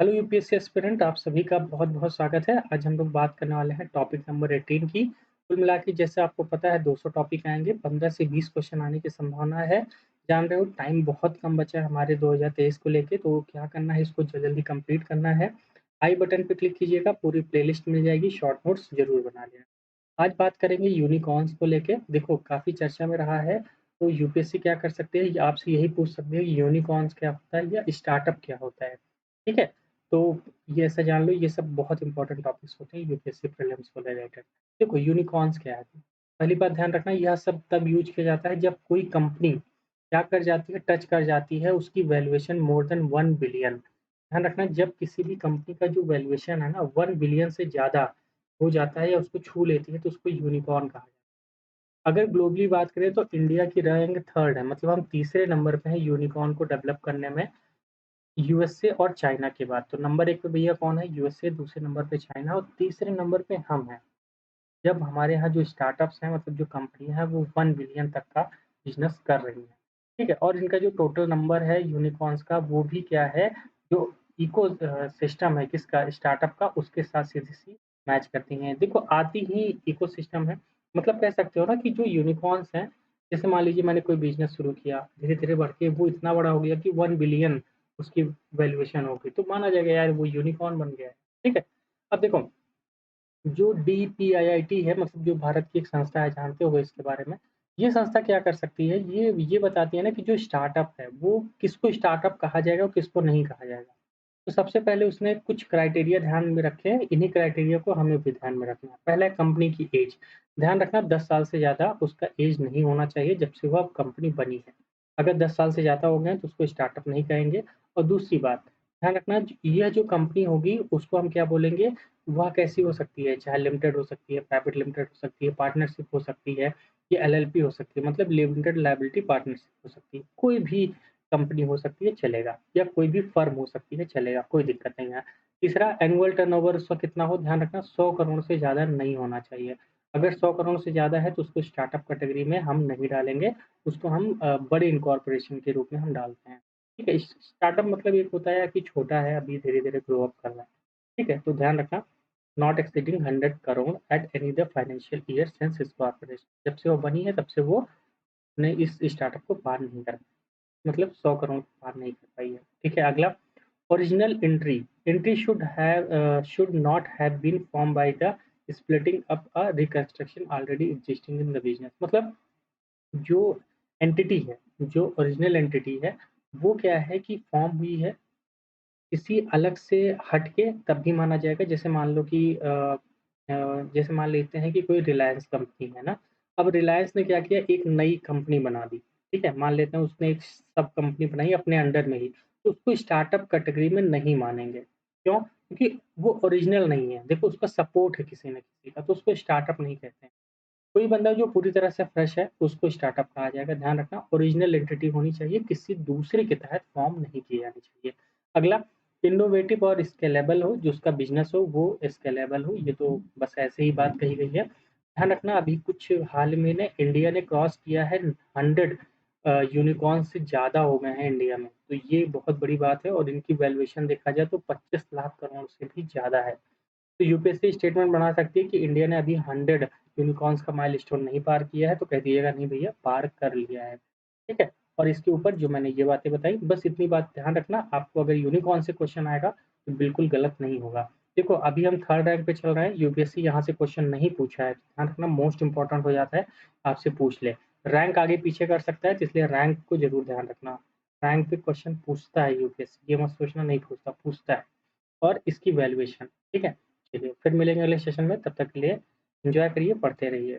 Hello UPSC aspirant आप सभी का बहुत-बहुत स्वागत है। आज हम लोग बात करने वाले हैं टॉपिक नंबर 18 की। कुल मिला के जैसे आपको पता है 200 टॉपिक आएँगे, 15 से 20 क्वेश्चन आने की संभावना है। जान रहे हो टाइम बहुत कम बचा है हमारे 2023 को लेके, तो क्या करना है इसको जल्दी कंप्लीट करना है। आई बटन पे क्लिक कीजिएगा, पूरी प्लेलिस्ट मिल जाएगी, शॉर्ट नोट्स ज़रूर बना लेना। आज बात करेंगे यूनिकॉर्न्स को लेके। देखो काफ़ी चर्चा में रहा है, तो यूपीएससी क्या कर सकते हैं, आपसे यही पूछ सकते हैं कि यूनिकॉर्न्स क्या होता है या स्टार्टअप क्या होता है, ठीक है? तो ये ऐसा जान लो ये सब बहुत इंपॉर्टेंट टॉपिक्स होते हैं यूपीएससी प्रीलिम्स को रिलेटेड। देखो यूनिकॉर्न्स क्या है? पहली बात ध्यान रखना यह सब तब यूज़ किया जाता है जब कोई कंपनी क्या कर जाती है, टच कर जाती है उसकी वैल्यूएशन मोर देन 1 बिलियन। ध्यान रखना जब किसी भी कंपनी का जो वैल्यूएशन है ना 1 बिलियन से ज़्यादा हो जाता है या उसको छू लेती है तो उसको यूनिकॉर्न कहा जाता है। अगर ग्लोबली बात करें तो इंडिया की रैंक 3rd है, मतलब हम तीसरे नंबर पे हैं यूनिकॉर्न को डेवलप करने में यूएसए और चाइना के बाद। तो नंबर 1 पे भैया कौन है? यूएसए, दूसरे नंबर पे चाइना और तीसरे नंबर पे हम हैं। जब हमारे यहाँ जो स्टार्टअप्स हैं मतलब जो कंपनियाँ हैं वो 1 बिलियन तक का बिज़नेस कर रही हैं, ठीक है? और इनका जो टोटल नंबर है यूनिकॉर्न्स का वो भी क्या है जो सिस्टम है किसका स्टार्टअप का उसके साथ सीधी-सी मैच करती हैं। देखो आती ही इकोसिस्टम है, मतलब कह सकते हो ना कि जो यूनिकॉर्न्स हैं, जैसे मान लीजिए मैंने कोई बिज़नेस शुरू किया, धीरे-धीरे बढ़ के वो इतना बड़ा हो गया कि 1 बिलियन उसकी वैल्यूएशन हो गई, तो माना जाएगा यार वो यूनिकॉर्न बन गया है, ठीक है? अब देखो जो डीपीआईआईटी है मतलब जो भारत की एक संस्था है, जानते होगे इसके बारे में। ये संस्था क्या कर सकती है, ये बताती है ना कि जो स्टार्टअप है, वो किसको स्टार्टअप कहा जाएगा और किसको नहीं कहा जाएगा। तो सबसे पहले उसने कुछ क्राइटेरिया ध्यान में रखे हैं, इन्हीं क्राइटेरिया को हमें भी ध्यान में रखना है। पहला है कंपनी की ऐज, ध्यान रखना 10 साल से ज़्यादा उसका ऐज नहीं होना चाहिए जब से वह कंपनी बनी है। अगर 10 साल से ज़्यादा हो गए हैं तो उसको स्टार्टअप नहीं कहेंगे और दूसरी बात, ध्यान रखना यह जो कंपनी होगी उसको हम क्या बोलेंगे, वह कैसी हो सकती है, चाहे लिमिटेड हो सकती है, प्राइवेट लिमिटेड हो सकती है, पार्टनरशिप हो सकती है, या एलएलपी हो सकती है, मतलब लिमिटेड लायबिलिटी पार्टनरशिप हो सकती है। कोई भी कंपनी हो सकती है चलेगा या कोई भी फर्म हो सकती है चलेगा, कोई दिक्कत नहीं है। तीसरा एनुअल टर्नओवर उसका कितना हो, ध्यान रखना 100 करोड़ से ज़्यादा नहीं होना चाहिए। अगर 100 करोड़ से ज़्यादा है तो उसको स्टार्टअप कैटेगरी में हम नहीं डालेंगे, उसको हम बड़े इनकॉर्पोरेशन के रूप में हम डालते हैं। ठीक है? स्टार्टअप मतलब एक होता है कि छोटा है, अभी धीरे-धीरे ग्रो अप कर रहा है। ठीक है? तो ध्यान रखना not exceeding 100 crore at any the financial year since it's corporation. जब से वो बनी है तब से वो ने इस स्टार्टअप को पार नहीं करा, मतलब 100 करोड़ पार नहीं कर पाई है। ठीक है, अगला original entry. Entry should not have been form by the splitting up a reconstruction already existing in the business. मतलब जो एंटिटी है, जो ओरिजिनल एंटिटी है, वो क्या है कि फॉर्म हुई है किसी अलग से हट के तब भी माना जाएगा। जैसे मान लो कि जैसे मान लेते हैं कि कोई रिलायंस कंपनी है ना, अब रिलायंस ने क्या किया एक नई कंपनी बना दी, ठीक है? मान लेते हैं उसने एक सब कंपनी बनाई अपने अंडर में ही, तो उसको स्टार्टअप कैटेगरी में नहीं मानेंगे। क्यों? क्योंकि वो ओरिजिनल नहीं है। देखो उसका सपोर्ट है किसी न किसी का, तो उसको स्टार्टअप नहीं कहते हैं। कोई बंदा जो पूरी तरह से फ्रेश है, उसको स्टार्टअप कहा जाएगा। ध्यान रखना ओरिजिनल एंटिटी होनी चाहिए, किसी दूसरे के तहत फॉर्म नहीं की जानी चाहिए। अगला इनोवेटिव और स्केलेबल हो, जो उसका बिज़नेस हो वो स्केलेबल हो, ये तो बस ऐसे ही बात कही गई है। ध्यान रखना अभी कुछ हाल में ने इंडिया ने क्रॉस किया है 100 यूनिकॉर्न से ज़्यादा हो गए हैं इंडिया में, तो ये बहुत बड़ी बात है और इनकी वैल्यूएशन देखा जाए तो 25 लाख करोड़ से भी ज़्यादा है। तो यूपीएससी स्टेटमेंट बना सकती है कि इंडिया ने अभी 100 यूनिकॉर्न्स का माइलस्टोन नहीं पार किया है, तो कह दीजिएगा नहीं भैया पार कर लिया है। ठीक है? और इसके ऊपर जो मैंने ये बातें बताई, बस इतनी बात ध्यान रखना, आपको अगर यूनिकॉर्न से क्वेश्चन आएगा, तो बिल्कुल गलत नहीं होगा। देखो अभी हम 3rd रैंक पे चल रहे हैं, यूपीएससी यहाँ से क्वेश्चन नहीं पूछा है, ध्यान रखना मोस्ट इम्पोर्टेंट हो जाता है, आपसे पूछ ले। रैंक आगे-पीछे कर सकता है, तो इसलिए रैंक को ज़रूर ध्यान रखना। रैंक पे क्वेश्चन पूछता है यूपीएससी, ये मत सोचना नहीं पूछता, पूछता है। और इसकी वैल्यूएशन, ठीक है? चलिए फिर मिलेंगे अगले सेशन में, तब तक के लिए एन्जॉय करिए, पढ़ते रहिए।